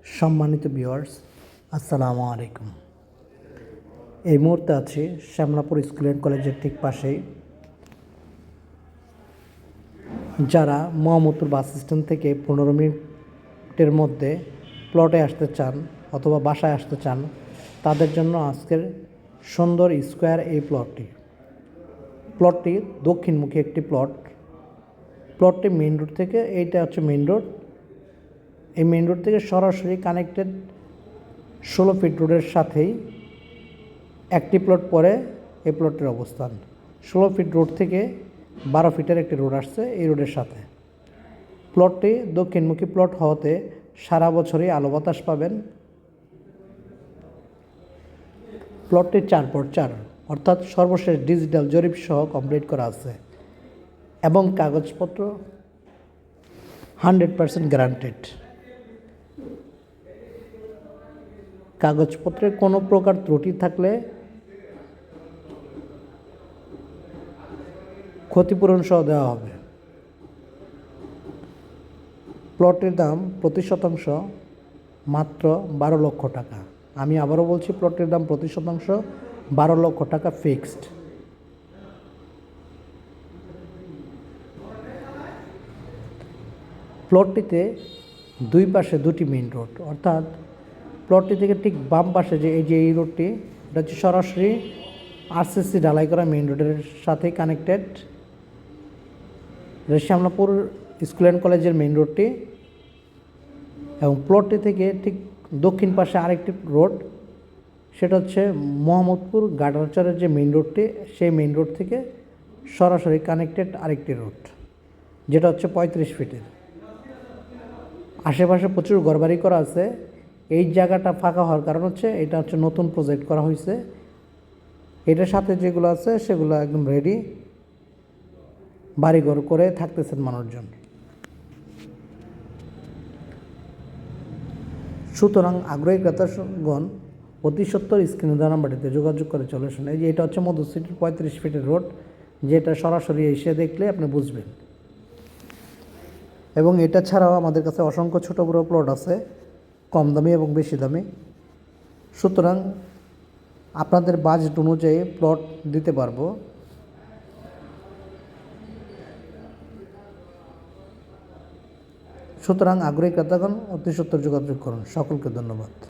সম্মানিত ভিউয়ার্স, আসসালামু আলাইকুম। এই মুহূর্তে আছি শ্যামলাপুর স্কুল অ্যান্ড কলেজের ঠিক পাশেই। যারা মোহাম্মদপুর বাস স্ট্যান্ড থেকে 15 মিনিটের মধ্যে প্লটে আসতে চান অথবা বাসায় আসতে চান, তাদের জন্য আজকের সুন্দর স্কোয়ার এই প্লটটি দক্ষিণমুখী একটি প্লটটি মেইন রোড থেকে, এইটা হচ্ছে মেইন রোড। এই মেইন রোড থেকে সরাসরি কানেক্টেড 16 ফিট রোডের সাথেই একটি প্লট পরে এই প্লটের অবস্থান। 16 ফিট রোড থেকে 12 ফিটের একটি রোড আসছে এই রোডের সাথে। প্লটটি দক্ষিণমুখী প্লট হওয়াতে সারা বছরই আলো বাতাস পাবেন। প্লটটি 4x4 অর্থাৎ সর্বশেষ ডিজিটাল জরিপ সহ কমপ্লিট করা আছে এবং কাগজপত্র 100% গ্যারান্টেড। কাগজপত্রে কোনো প্রকার ত্রুটি থাকলে ক্ষতিপূরণ সহ দেওয়া হবে। প্লটের দাম প্রতি শতাংশ মাত্র 12 লক্ষ টাকা। আমি আবারও বলছি, প্লটের দাম প্রতি শতাংশ 12 লক্ষ টাকা ফিক্সড। প্লটটিতে দুই পাশে দুটি মেইন রোড, অর্থাৎ প্লটটি থেকে ঠিক বাম পাশে এই রোডটি, এটা হচ্ছে সরাসরি আরসিসি ঢালাই করা মেইন রোডের সাথে কানেক্টেড। শ্যামলাপুর স্কুল অ্যান্ড কলেজের মেইন রোডটি, এবং প্লটটি থেকে ঠিক দক্ষিণ পাশে আরেকটি রোড, সেটা হচ্ছে মোহাম্মদপুর গার্ডারচরের যে মেইন রোডটি, সেই মেইন রোড থেকে সরাসরি কানেক্টেড আরেকটি রোড, যেটা হচ্ছে 35 ফিটের। আশেপাশে প্রচুর ঘরবাড়ি করা আছে। এই জায়গাটা ফাঁকা হওয়ার কারণ হচ্ছে এটা হচ্ছে নতুন প্রজেক্ট করা হয়েছে। এটার সাথে যেগুলো আছে সেগুলো একদম রেডি, বাড়িঘর করে থাকতেছেন মানুষজন। সুতরাং আগ্রহী ক্রেতাগণ অতি সত্বর স্ক্রিনে দেওয়া নাম্বারটিতে যোগাযোগ করে চলে আসুন। এই যে এটা হচ্ছে মধু সিটির 35 ফিটের রোড, যেটা সরাসরি এসে দেখলে আপনি বুঝবেন। এবং এটা ছাড়াও আমাদের কাছে অসংখ্য ছোটো বড়ো প্লট আছে, কম দামি এবং বেশি দামি। সুতরাং আপনাদের বাজেট অনুযায়ী প্লট দিতে পারবো। সুতরাং আগ্রহী ক্রেতাগণ অতি সত্বর যোগাযোগ করুন। সকলকে ধন্যবাদ।